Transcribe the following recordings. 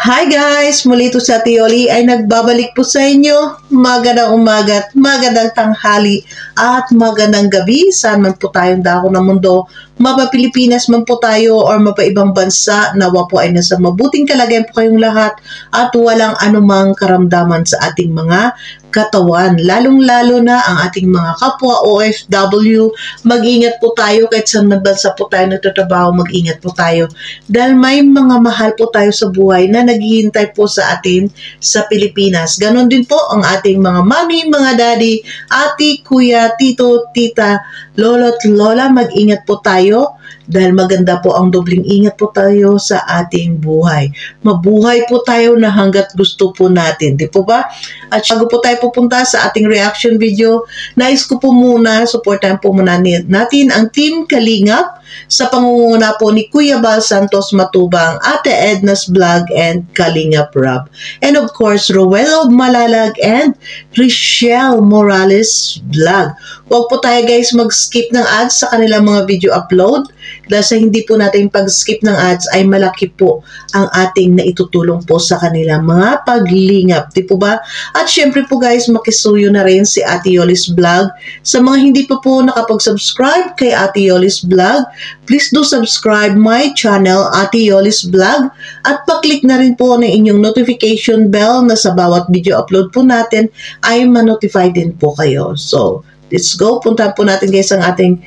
Hi guys! Muli ito si Ate Yoli ay nagbabalik po sa inyo. Magandang umaga at magandang tanghali at magandang gabi. Saan man po tayong dako ng mundo, mapa Pilipinas man po tayo or mapa ibang bansa, nawa po ay nasa mabuting kalagayan po kayong lahat at walang anumang karamdaman sa ating mga katawan. Lalong-lalo na ang ating mga kapwa OFW. Mag-ingat po tayo kahit saan na bansa po tayo nagtatrabaho, mag-ingat po tayo. Dahil may mga mahal po tayo sa buhay na naghihintay po sa atin sa Pilipinas. Ganon din po ang ating mga mami, mga daddy, ati, kuya, tito, tita, lolo at lola. Mag-ingat po tayo dahil maganda po ang dobling ingat po tayo sa ating buhay. Mabuhay po tayo na hanggat gusto po natin. Di po ba? At bago po tayo pupunta sa ating reaction video, nais ko po muna, supportan po muna natin ang Team Kalingap sa pangunguna po ni Kuya Bal Santos Matubang, Ate Edna's Vlog, and Kalingap Rob. And of course, Rowelo Malalag and Richelle Morales Vlog. Huwag po tayo guys mag-skip ng ads sa kanilang mga video upload dahil sa hindi po natin pag-skip ng ads ay malaki po ang ating naitutulong po sa kanilang mga paglingap. Di po ba? At syempre po guys, makisuyo na rin si Ate Yoli's Vlog. Sa mga hindi pa po nakapag-subscribe kay Ate Yoli's Vlog, please do subscribe my channel, Ate Yoli's Vlog, at pa-click na rin po ng inyong notification bell na sa bawat video upload po natin ay ma-notify din po kayo. So, let's go. Puntahan po natin guys ang ating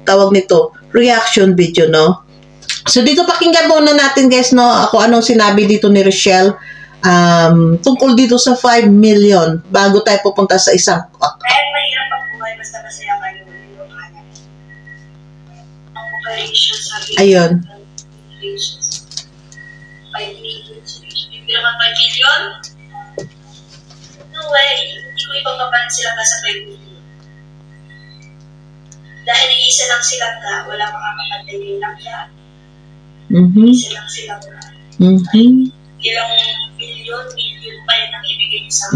tawag nito, reaction video, no? So, dito pakinggan muna natin guys, no, ako anong sinabi dito ni Richelle tungkol dito sa 5 million bago tayo pupunta sa isang dahil mahirap ang buhay, basta masaya kayo ang operation sa ayun. 5 million. Hindi naman 5 million? No way. Hindi ko ipapapanan sila ka sa 5 million. Dahil iisa lang silang ka, wala makakapantay din lang siya. Isa lang silang ka. Ilang million pa yan ang ibigay niyo sa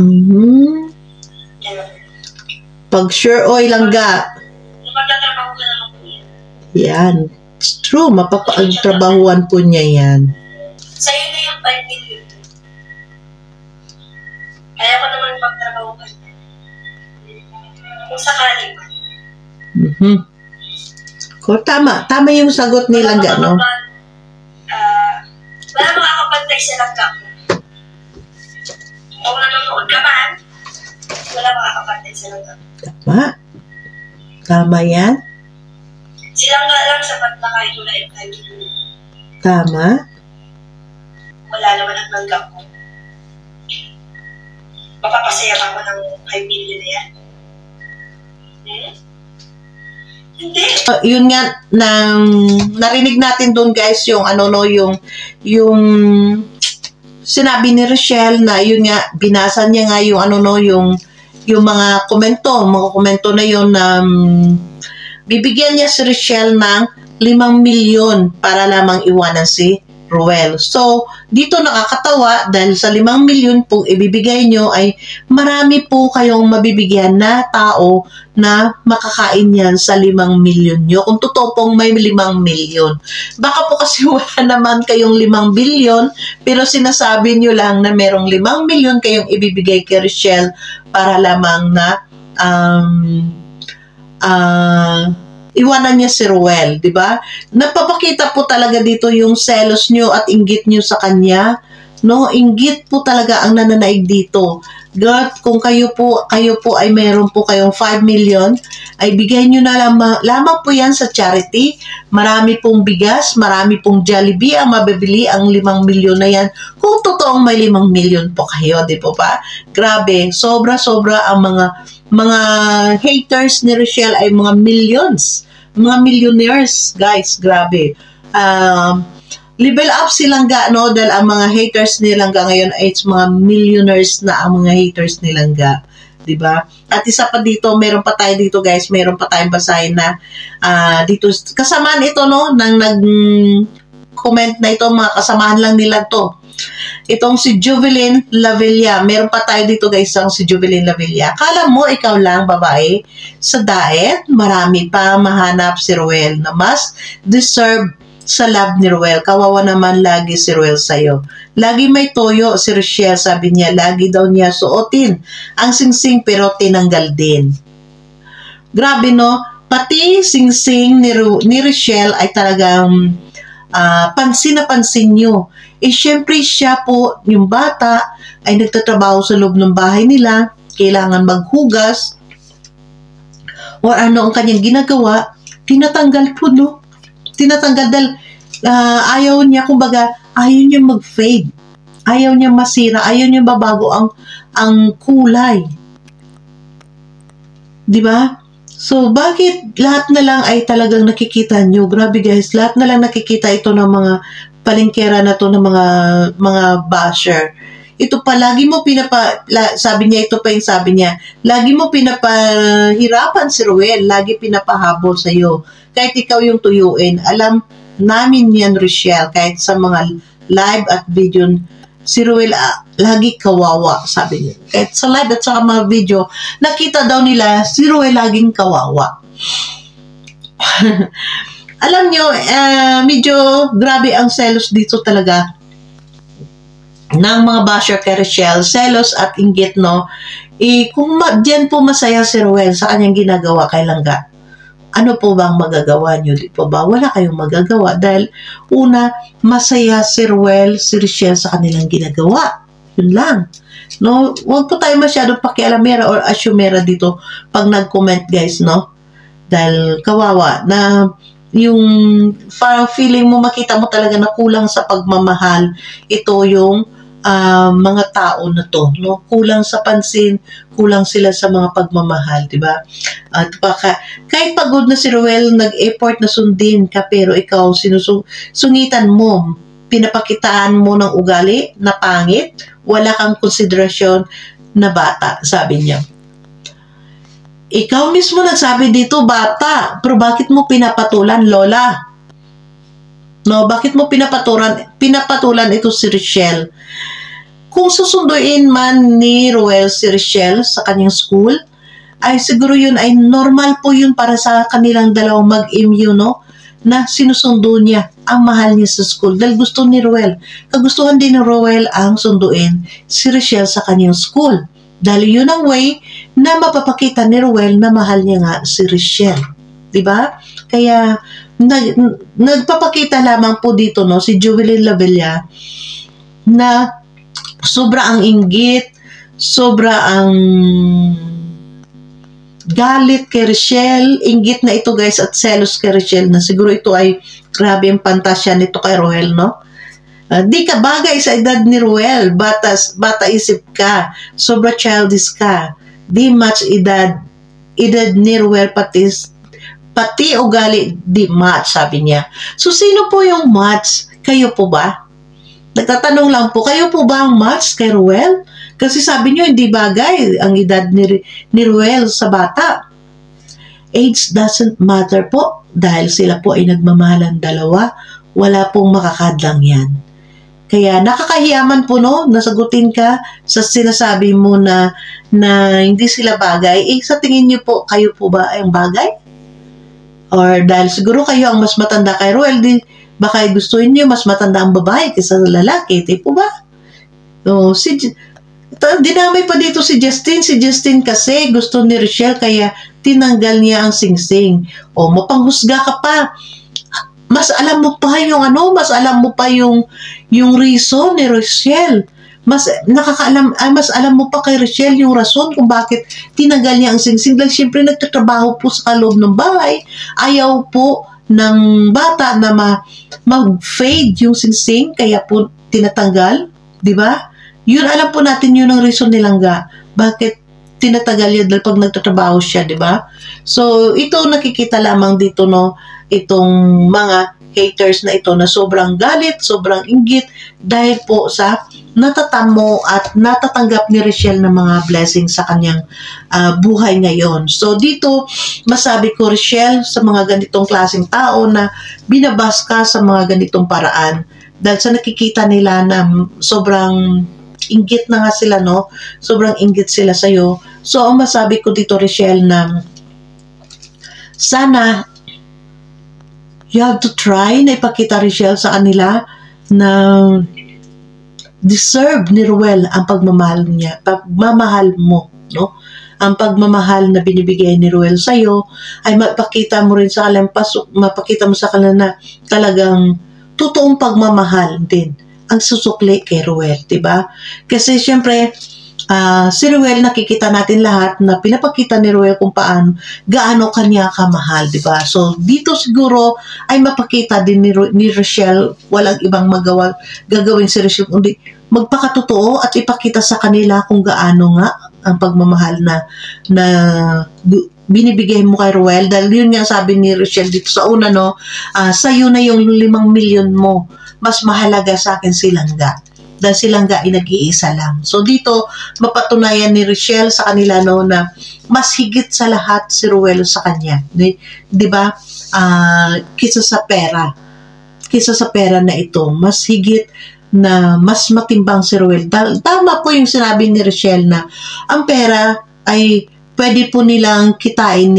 pag sure oil lang ga. Napagtatrabaho ka naman po yan. Yan. It's true. Mapapagtrabahuan po niya yan. Sa'yo na yung 5 million. Kaya ko naman magtrabaho ka. Kung sakali pa. Tama. Tama yung sagot nila ga, no? Wala makakapantay sa langga mo. Kung nanonood ka man, wala makakapantay sa langga mo. Tama. Tama yan. Silang nga lang sapat na kahit wala yung kahit dito. Tama. Wala naman ang langga mo. Mapapasaya pa ako ng 5 million na yan. Hindi. Yun nga, narinig natin doon guys, yung yung sinabi ni Richelle na yun nga, binasa niya nga yung yung mga komento na yun na bibigyan niya si Richelle ng 5 milyon para lamang iwanan si Rowel. So, dito nakakatawa dahil sa 5 milyon po ibibigay nyo ay marami po kayong mabibigyan na tao na makakain yan sa 5 milyon nyo. Kung totoo pong may 5 milyon. Baka po kasi wala naman kayong 5 bilyon pero sinasabi nyo lang na merong 5 milyon kayong ibibigay kay Richelle para lamang na iwanan niya si Rowel, di ba? Napapakita po talaga dito yung selos nyo at inggit nyo sa kanya. No, inggit po talaga ang nananaig dito. God, kung kayo po ay meron po kayong 5 million, ay bigay nyo na lamang po yan sa charity. Marami pong bigas, marami pong Jollibee ang mabibili ang 5 milyon na yan. Kung totoong may 5 milyon po kayo, di po ba? Grabe, sobra-sobra ang mga haters ni Richelle ay mga millions. Mga millionaires, guys. Grabe. Level up silang ga, no? Dahil ang mga haters nilang ga ngayon ay mga millionaires na ang mga haters nilang ga. Diba? At isa pa dito, meron pa tayo dito, guys. Meron pa tayong basahin na dito. Kasamaan ito, no? Nang nag-comment na ito, mga kasamahan lang nila to. Itong si Jovelyn Lavilla. Meron pa tayo dito guys ang si Jovelyn Lavilla. Akala mo ikaw lang babae sa diet? Marami pa mahanap si Rowel na mas deserve sa love ni Ruel. Kawawa naman lagi si Ruel sa'yo. Lagi may toyo si Rochelle, sabi niya. Lagi daw niya suotin ang singsing pero tinanggal din. Grabe no, pati singsing ni Rochelle ay talagang pansin na pansin nyo. Syempre siya po, yung bata, ay nagtatrabaho sa loob ng bahay nila, kailangan maghugas, o ano ang kanyang ginagawa, tinatanggal po, no? Tinatanggal dahil ayaw niya, kumbaga, ayaw niya mag-fade. Ayaw niya masira, ayaw niya babago ang kulay. Diba? So, bakit lahat na lang ay talagang nakikita nyo? Grabe guys, lahat na lang nakikita ito ng mga palengkera na to ng mga basher. Ito pa, lagi mo sabi niya, ito pa yung sabi niya, lagi mo pinapahirapan si Ruel, lagi pinapahabol sa'yo. Kahit ikaw yung tuyuin, alam namin yan, Rochelle, kahit sa mga live at video, si Ruel lagi kawawa, sabi niya. Kahit sa live at sa mga video, nakita daw nila, si Ruel laging kawawa. Alam nyo, medyo grabe ang selos dito talaga ng mga basher kay Rochelle, selos at inggit, no? Kung diyan po masaya si Ruel sa kanyang ginagawa kay Langga, ano po bang magagawa nyo? Di po ba? Wala kayong magagawa dahil una, masaya si Ruel, si Rochelle sa kanilang ginagawa. Yun lang. No? Huwag po tayo masyadong pakialamera or asumera dito pag nag-comment guys, no? Dahil kawawa na yung feeling mo, makita mo talaga na kulang sa pagmamahal ito yung mga tao na to, no? Kulang sa pansin, kulang sila sa mga pagmamahal, di ba? At kahit pagod na si Ruel, nag-effort na sundin ka, pero ikaw sungitan mo, pinapakitaan mo ng ugali na pangit, wala kang konsiderasyon na bata, sabi niya. Ikaw mismo nagsabi dito, bata, pero bakit mo pinapatulan, Lola? No, bakit mo pinapatulan ito si Rochelle? Kung susunduin man ni Ruel si Rochelle sa kanyang school, ay siguro yun ay normal po yun para sa kanilang dalawang mag-MU, no? Na sinusundo niya ang mahal niya sa school dahil gusto ni Ruel. Kagustuhan din ni Ruel ang sunduin si Rochelle sa kanyang school. Dahil yun ang way na mapapakita ni Ruel na mahal niya nga si Rochelle. Diba? Kaya nagpapakita lamang po dito, no, si Jovelyn Labella na sobra ang inggit, sobra ang galit kay Rochelle, inggit na ito guys at selos kay Rochelle na siguro ito ay grabe ang pantasya nito kay Ruel, no? Di ka bagay sa edad ni Ruel, bata isip ka, sobra childish ka, di match edad ni Ruel pati ugali di match, sabi niya. So, sino po yung match? Kayo po ba? Nagtatanong lang po, kayo po ba ang match kay Ruel? Kasi sabi niyo, hindi bagay ang edad ni Ruel sa bata. Age doesn't matter po dahil sila po ay nagmamahalan dalawa. Wala pong makakadlang yan. Kaya nakakahiyaman po, no? Nasagutin ka sa sinasabi mo na hindi sila bagay. Sa tingin niyo po, kayo po ba ay ang bagay? Or dahil siguro kayo ang mas matanda kay Ruel, baka gustuin niyo mas matanda ang babae kaysa lalaki, di po ba? So, dinamay pa dito si Justin. Si Justin kasi gusto ni Rochelle kaya tinanggal niya ang singsing. O, mapanghusga ka pa. Mas alam mo pa yung reason ni Rochelle. Mas alam mo pa kay Rochelle yung rason kung bakit tinanggal niya ang singsing. Dahil siyempre nagtatrabaho po sa loob ng bahay. Ayaw po ng bata na mag-fade yung singsing, kaya po tinatanggal, di ba? Yun, alam po natin yun ang reason ni Langga. Bakit tinatagal yun? Dahil pag nagtatrabaho siya, di ba? So, ito nakikita lamang dito, no? Itong mga haters na ito na sobrang galit, sobrang inggit dahil po sa natatamo at natatanggap ni Rochelle ng mga blessings sa kanyang buhay ngayon. So dito, masabi ko, Rochelle, sa mga ganitong klaseng tao na binabas ka sa mga ganitong paraan dahil sa nakikita nila na sobrang inggit na nga sila, no? Sobrang inggit sila sa'yo. So ang masabi ko dito, Rochelle, na sana you have to try na ipakita, Richelle, sa kanila na deserve ni Ruel ang pagmamahal niya, pagmamahal mo, no? Ang pagmamahal na binibigay ni Ruel sa'yo ay mapakita mo rin sa kanila, mapakita mo sa kanila na talagang totoong pagmamahal din ang susukli kay Ruel, diba? Kasi syempre, si Ruel, nakikita natin lahat na pinapakita ni Ruel kung gaano kanya kamahal, diba? So, dito siguro ay mapakita din ni Richelle, walang ibang gagawin si Richelle, kundi magpakatotoo at ipakita sa kanila kung gaano nga ang pagmamahal na binibigay mo kay Ruel. Dahil yun nga sabi ni Richelle dito sa una, no, sa'yo na yung 5 milyon mo, mas mahalaga sa akin silangga. Dahil silangga ay nag-iisa lang. So dito, mapatunayan ni Richelle sa kanila, no, na mas higit sa lahat si Ruel sa kanya. Diba? Kisa sa pera. Kisa sa pera na ito, mas higit na mas matimbang si Ruel. Tama po yung sinabi ni Richelle na ang pera ay pwede po nilang kitain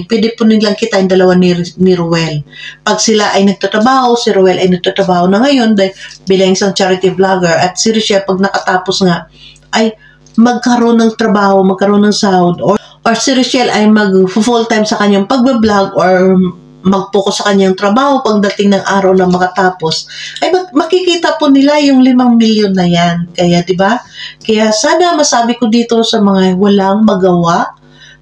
pwede po nilang kitain dalawa ni Ruel. Pag sila ay nagtatrabaho, si Ruel ay nagtatrabaho na ngayon bilang isang charity vlogger, at si Richelle pag nakatapos nga ay magkaroon ng trabaho, magkaroon ng sahod, or si Richelle ay mag-full time sa kanyang pagbablog or mag-focus sa kanyang trabaho pagdating ng araw na makatapos, ay makikita po nila yung 5 milyon na yan. Kaya, di ba? Kaya sana masabi ko dito sa mga walang magawa,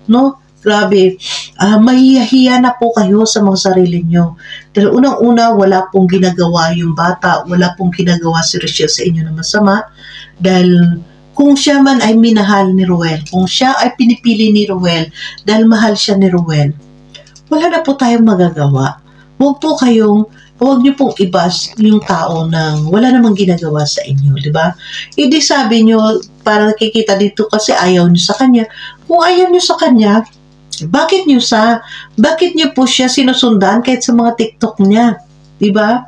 no? Grabe, mahihiya na po kayo sa mga sarili nyo. Dahil unang-una, wala pong ginagawa yung bata, wala pong ginagawa si Richelle sa inyo na masama. Dahil kung siya man ay minahal ni Ruel, kung siya ay pinipili ni Ruel, dahil mahal siya ni Ruel, wala na po tayong magagawa. Huwag niyo pong ibas yung tao nang wala namang ginagawa sa inyo, di ba? Hindi sabi niyo, para nakikita dito kasi ayaw niyo sa kanya. Kung ayaw niyo sa kanya, bakit niyo po siya sinusundan kahit sa mga TikTok niya? Di ba?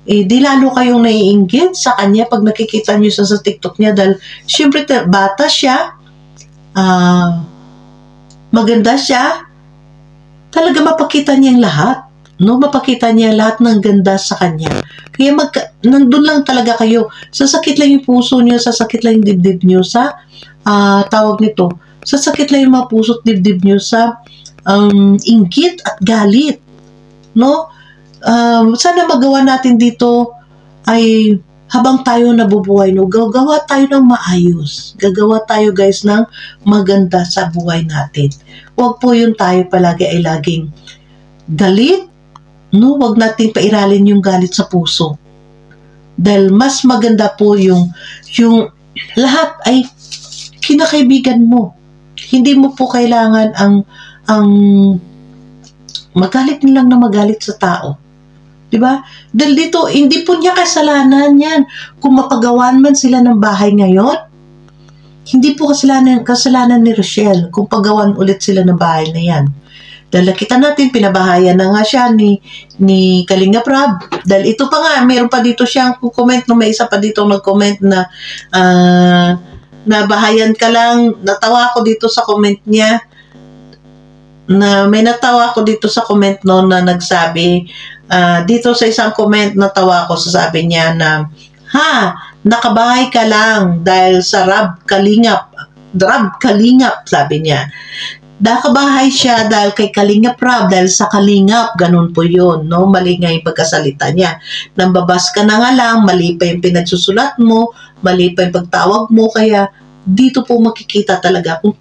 Di lalo kayong naiinggit sa kanya pag nakikita niyo sa TikTok niya dahil syempre bata siya, maganda siya, talaga mapakita niya yung lahat. No, mapakita niya lahat ng ganda sa kanya. Kaya nandun lang talaga kayo. Sasakit lang yung puso niyo, sasakit lang yung dibdib niyo sa tawag nito. Sasakit lang yung mga puso at dibdib niyo sa inggit at galit. No? Sana magawa natin dito ay habang tayo nabubuhay, no, gagawa tayo ng maayos. Gagawa tayo, guys, ng maganda sa buhay natin. Huwag po yun tayo palagi ay laging galit. No, huwag natin pairalin yung galit sa puso. Dahil mas maganda po yung lahat ay kinakaibigan mo. Hindi mo po kailangan ang magalit nilang na magalit sa tao. Diba? Dahil dito, hindi po niya kasalanan yan. Kung mapagawan man sila ng bahay ngayon, hindi po kasalanan ni Richelle kung pagawan ulit sila ng bahay na yan. Dahil nakita natin, pinabahayan na nga siya ni Kalinga Prab. Dahil ito pa nga, meron pa dito siyang comment, no, may isa pa dito nag-comment na nabahayan ka lang. Natawa ako dito sa comment niya. May natawa ako dito sa comment, no, na nagsabi, dito sa isang comment, natawa ako, sasabi niya na, nakabahay ka lang dahil sa Rab Kalingap, sabi niya. Nakabahay siya dahil kay Kalingap Rab, dahil sa Kalingap, ganun po yun, no? Mali nga yung pagkasalita niya. Nambabas ka na nga lang, mali pa yung pinagsusulat mo, mali pa yung pagtawag mo, kaya dito po makikita talaga kung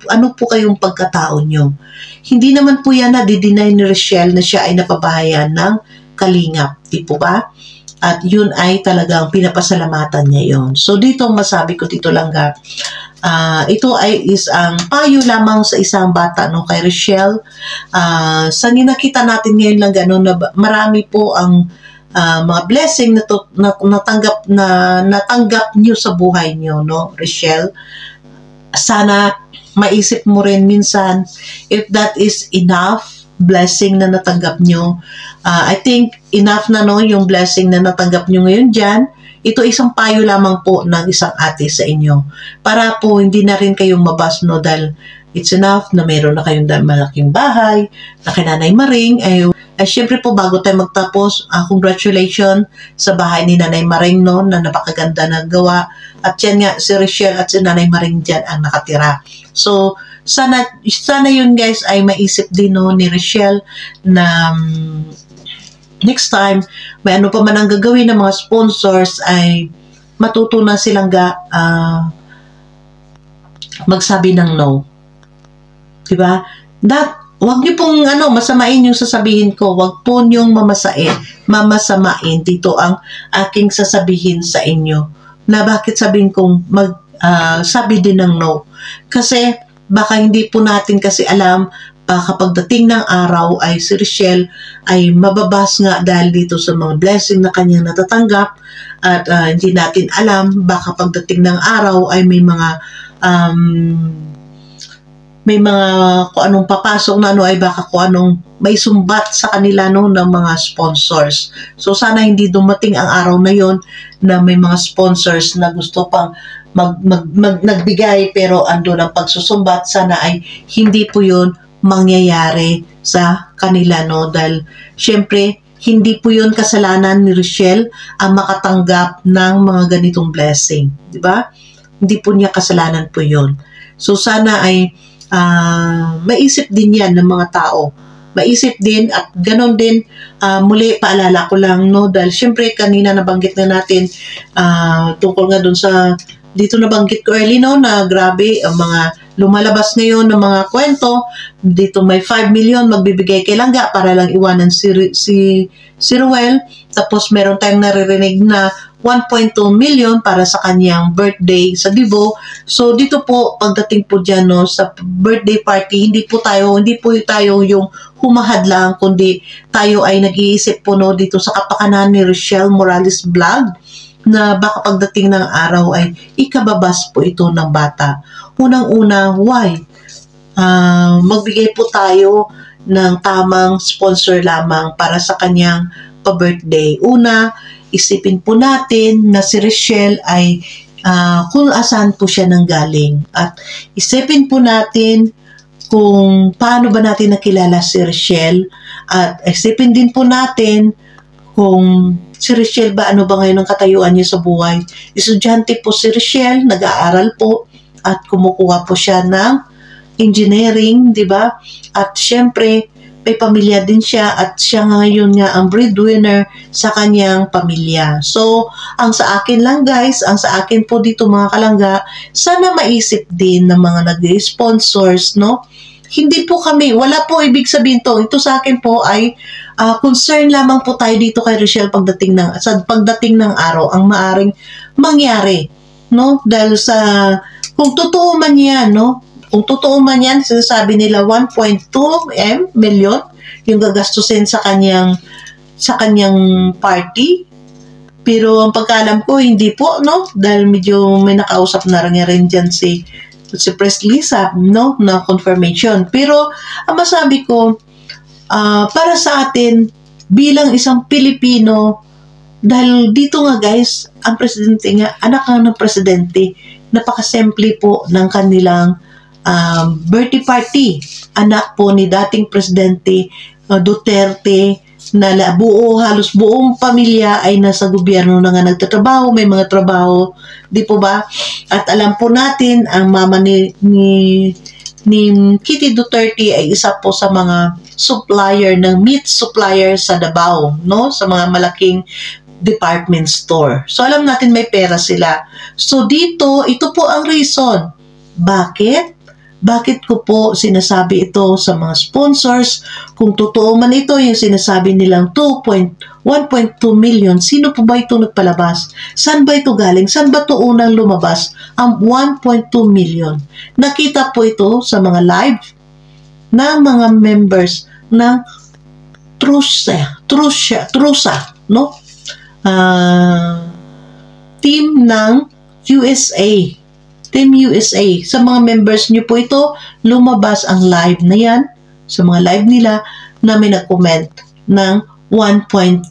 ano po kayong pagkatao nyo. Hindi naman po yan na dideny ni Richelle na siya ay napabahayan ng Kalingap, di po ba? At yun ay talagang pinapasalamatan niya yon. So dito masabi ko dito lang ito ay isang payo lamang sa isang bata, no, kay Richelle. Sa nakita natin ngayon lang gano'n na marami po ang mga blessing na natanggap niyo sa buhay niyo, no, Richelle. Sana maisip mo rin minsan if that is enough blessing na natanggap nyo. I think enough na, no, yung blessing na natanggap nyo ngayon dyan. Ito isang payo lamang po ng isang ate sa inyo. Para po hindi na rin kayong mabas, no, dahil it's enough na meron na kayong malaking bahay, na kay Nanay Maring, Syempre po, bago tayo magtapos, congratulations sa bahay ni Nanay Maring, no, na napakaganda na gawa. At yan nga, si Richelle at si Nanay Maring dyan ang nakatira. So, sana yun guys ay maisip din, no, ni Richelle na next time, may ano pa man ang gagawin ng mga sponsors ay matutunan silang magsabi ng no. Diba? Huwag niyo pong masamain yung sasabihin ko. Huwag po niyong mamasamain. Dito ang aking sasabihin sa inyo. Na bakit sabihin kong sabi din ng no. Kasi baka hindi po natin kasi alam, kapag dating ng araw ay si Richelle ay mababas nga dahil dito sa mga blessing na kanyang natatanggap at hindi natin alam, baka pagdating ng araw ay may mga kung anong papasok na ay baka kung anong may sumbat sa kanila ng mga sponsors. So sana hindi dumating ang araw na yon na may mga sponsors na gusto pang nagbigay pero ando ng pagsusumbat. Sana ay hindi po yun mangyayari sa kanila, dahil syempre hindi po yun kasalanan ni Richelle ang makatanggap ng mga ganitong blessing, di ba? Hindi po niya kasalanan po yun. So sana ay maisip din yan ng mga tao. Maisip din at ganon din, muli paalala ko lang, dahil syempre kanina nabanggit na natin tungkol nga dun sa dito nabanggit ko early, na grabe ang mga lumalabas ngayon ng mga kwento. Dito may 5 million magbibigay kay Langga para lang iwanan si Ruel. Tapos meron tayong naririnig na 1.2 million para sa kanyang birthday sa Divo. So dito po, pagdating po dyan sa birthday party, hindi po tayo yung humahad lang, kundi tayo ay nag-iisip po dito sa kapakanan ni Richelle Morales Vlog na baka pagdating ng araw ay ikababas po ito ng bata. Unang-una, why? Magbigay po tayo ng tamang sponsor lamang para sa kanyang pa-birthday. Una, isipin po natin na si Richelle ay kung asan po siya nanggaling. At isipin po natin kung paano ba natin nakilala si Richelle. At isipin din po natin kung si Richelle ba, ano ba ngayon ang katayuan niya sa buhay. Estudyante po si Richelle, nag-aaral po at kumukuha po siya ng engineering, di ba? At syempre, may pamilya din siya at siya ngayon nga ang breadwinner sa kanyang pamilya. So, ang sa akin lang guys, ang sa akin po dito mga kalangga, sana maisip din ng mga nag-sponsors, Hindi po kami, wala po ibig sabihin to. Ito sa akin po ay concern lamang po tayo dito kay Richelle pagdating ng araw ang maaring mangyari, Dahil sa kung totoo man yan, Kung totoo man yan, sinasabi nila 1.2 million yung gagastusin sa kanyang party. Pero ang pagkaalam ko, hindi po, Dahil medyo may nakausap na rin dyan si Press Lisa, na confirmation. Pero ang masabi ko, para sa atin, bilang isang Pilipino, dahil dito nga guys, ang presidente nga, anak nga ng presidente, napakasimple po ng kanilang birthday party. Anak po ni dating presidente Duterte na halos buong pamilya ay nasa gobyerno na nga nagtatrabaho, may mga trabaho, di po ba? At alam po natin, ang mama ni Kitty Duterte ay isa po sa mga supplier ng meat supplier sa Davao, sa mga malaking department store. So alam natin may pera sila. So dito, ito po ang reason. Bakit? Bakit ko po sinasabi ito sa mga sponsors? Kung totoo man ito, yung sinasabi nilang 1.2 million, sino po ba ito nagpalabas? Saan ba ito galing? Saan ba ito unang lumabas? Ang 1.2 million. Nakita po ito sa mga live ng mga members ng Trusa, team ng USA. Team USA. Sa mga members nyo po ito, lumabas ang live na yan. Sa mga live nila na may nag-comment ng 1.2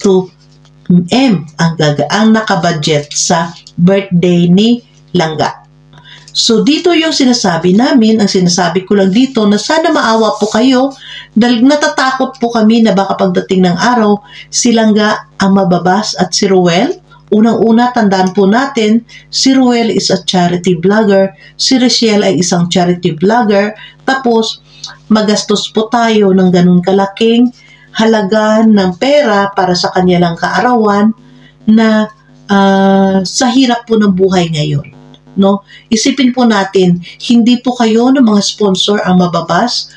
M ang nakabudget sa birthday ni Langga. So dito yung sinasabi namin, ang sinasabi ko lang dito na sana maawa po kayo dahil natatakot po kami na baka pagdating ng araw, silang nga ang mababas at si Ruel. Unang-una, tandaan po natin, si Ruel is a charity vlogger, si Richelle ay isang charity vlogger, tapos magastos po tayo ng ganun kalaking halaga ng pera para sa kanilang kaarawan na sa hirap po ng buhay ngayon. No? Isipin po natin, hindi po kayo ng mga sponsor ang mababas,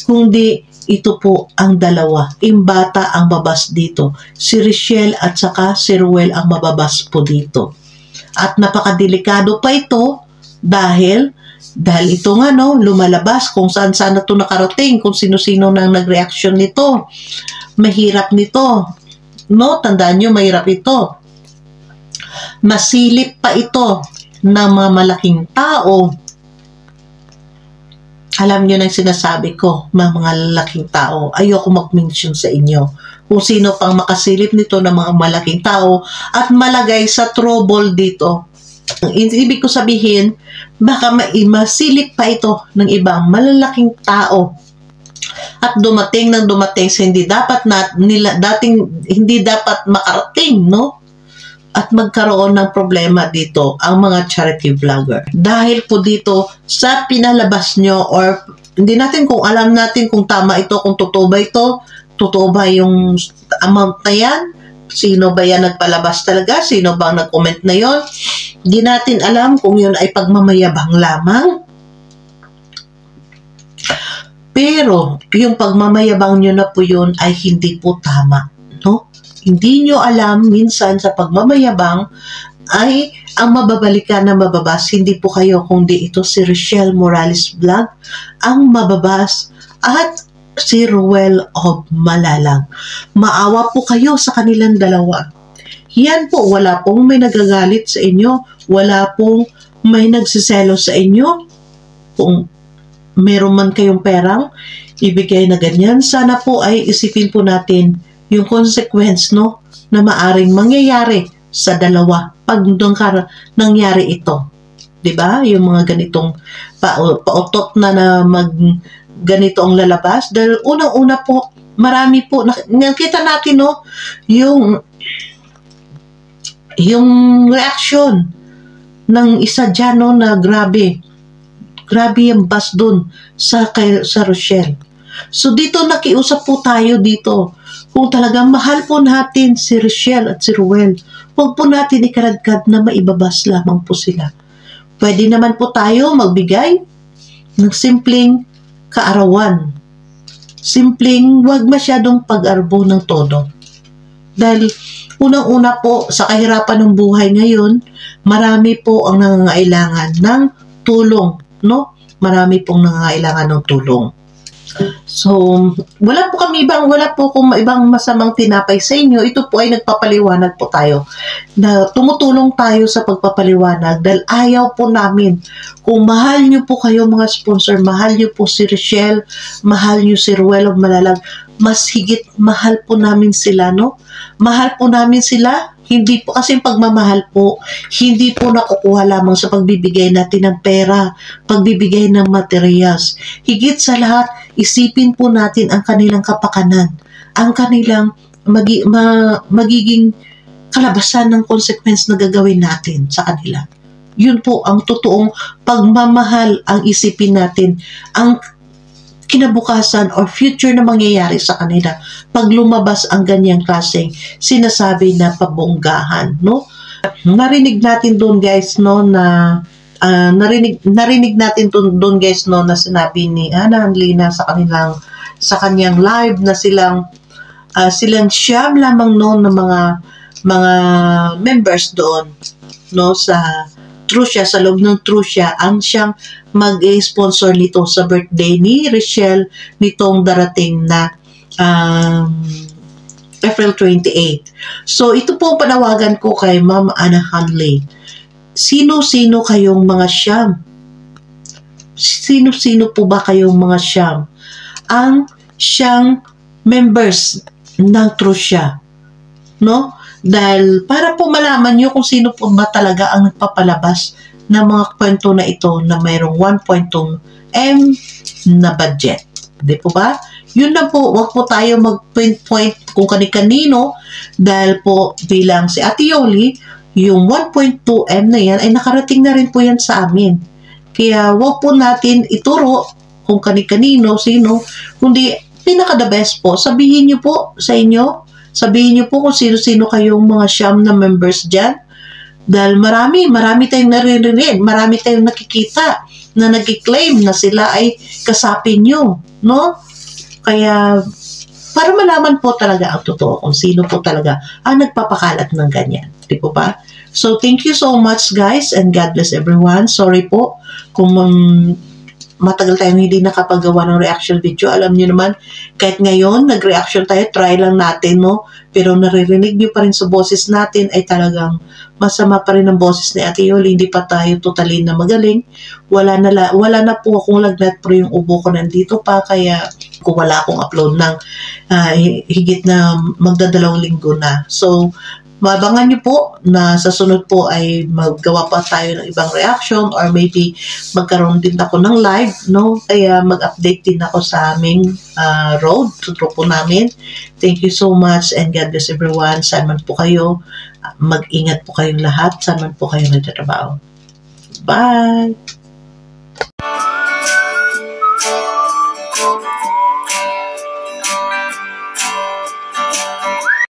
kundi ito po ang dalawa. Imbata ang babas dito. Si Richelle at saka si Ruel ang mababas po dito. At napakadelikado pa ito dahil ito nga no, lumalabas kung saan-saan na ito nakarating, kung sino-sino nang nag-reaction nito. Mahirap nito. No, tandaan nyo, mahirap ito. Masilip pa ito ng mga malaking tao. Alam nyo na yung sinasabi ko, mga lalaking tao. Ayoko mag-mention sa inyo kung sino pang makasilip nito ng mga malaking tao at malagay sa trouble dito. Ang ibig ko sabihin, baka masilip pa ito ng ibang malalaking tao at dumating sa hindi dapat hindi dapat makarating, no? At magkaroon ng problema dito ang mga charity vlogger. Dahil po dito sa pinalabas nyo or hindi natin kung alam natin kung tama ito, kung totoo ba ito, totoo ba yung amount na yan, sino ba yan nagpalabas talaga, sino ba ang nag-comment na yon, hindi natin alam kung yun ay pagmamayabang lamang. Pero yung pagmamayabang nyo na po yun ay hindi po tama, no? Hindi nyo alam minsan sa pagmamayabang ay ang mababalikan na mababas, hindi po kayo kundi ito si Richelle Morales Vlog ang mababas at si Ruel of Malalang. Maawa po kayo sa kanilang dalawa. Yan po, wala pong may nagagalit sa inyo, wala pong may nagsiselo sa inyo. Kung meron man kayong perang ibigay na ganyan, sana po ay isipin po natin yung consequence, no, na maaring mangyayari sa dalawa pag nangyari ito. 'Di ba? Yung mga ganitong pautot na ganito ang lalabas dahil unang-una po marami po nakita natin, no, yung reaction ng isa dyan, no, na grabe yung bus dun sa Richelle. So dito nakiusap po tayo dito. Kung talagang mahal po natin si Richelle at si Ruel, huwag po natin ikaradkad na maibabas lamang po sila. Pwede naman po tayo magbigay ng simpleng kaarawan. Simpleng huwag masyadong pag-arbo ng todo. Dahil unang-una po sa kahirapan ng buhay ngayon, marami po ang nangangailangan ng tulong, no? Marami pong nangangailangan ng tulong. So, wala po kung ibang masamang tinapay sa inyo. Ito po ay nagpapaliwanag po tayo na tumutulong tayo sa pagpapaliwanag dahil ayaw po namin. Kung mahal nyo po kayo mga sponsor, mahal nyo po si Richelle, mahal nyo si Ruel of Malalang, mas higit mahal po namin sila, no? Mahal po namin sila. Hindi po, kasi pagmamahal po, hindi po nakukuha lamang sa pagbibigay natin ng pera, pagbibigay ng materials. Higit sa lahat, isipin po natin ang kanilang kapakanan, ang kanilang magiging kalabasan ng consequence na gagawin natin sa kanila. Yun po ang totoong pagmamahal ang isipin natin, ang kinabukasan or future na mangyayari sa kanila pag lumabas ang ganyang klaseng sinasabi na pabonggahan, no? Narinig natin doon, guys, no, na narinig natin doon, guys, no, na sinabi ni Ana Anlina sa kanyang live na silang siyam lamang noon ng mga members doon, no, sa Trucia, sa loob ng Trucia, ang siyang mag-sponsor nito sa birthday ni Richelle nitong darating na April 28. So, ito po panawagan ko kay Ma'am Ana Hanley. Sino-sino kayong mga siyam? Sino-sino po ba kayong mga siyam? Ang siyang members ng Trucia, no? Dahil para po malaman nyo kung sino po ba talaga ang nagpapalabas ng mga kwento na ito na mayroong 1.2 M na budget. Di po ba? Yun na po, wag po tayo mag-point kung kani-kanino dahil po bilang si Ate Yoli, yung 1.2 M na yan ay nakarating na rin po yan sa amin. Kaya wag po natin ituro kung kani-kanino, sino, kundi pinaka-the best po. Sabihin nyo po sa inyo, sabihin nyo po kung sino-sino kayong mga siyam na members dyan. Dahil marami tayong naririnig, marami tayong nakikita na nag-claim na sila ay kasapin nyo, no? Kaya, para malaman po talaga ang totoo kung sino po talaga ang nagpapakalat ng ganyan. Di po ba? So, thank you so much guys and God bless everyone. Sorry po kung matagal tayong hindi nakapagawa ng reaction video. Alam niyo naman, kahit ngayon, nag-reaction tayo, try lang natin, no? Pero naririnig niyo pa rin sa boses natin ay talagang masama pa rin ang boses ni Ate Yoli. Hindi pa tayo totally na magaling. Wala na po akong lagnat, pero yung ubo ko nandito pa, kaya kung wala akong upload ng higit na magdadalawang linggo na. So, maabangan niyo po na sa sunod po ay maggawa pa tayo ng ibang reaction or maybe magkaroon din ako ng live, no? Kaya mag-update din ako sa aming road to grupo namin. Thank you so much and God bless everyone. Saan man po kayo, mag-ingat po kayong lahat. Saan man po kayo nagtatrabaho. Bye!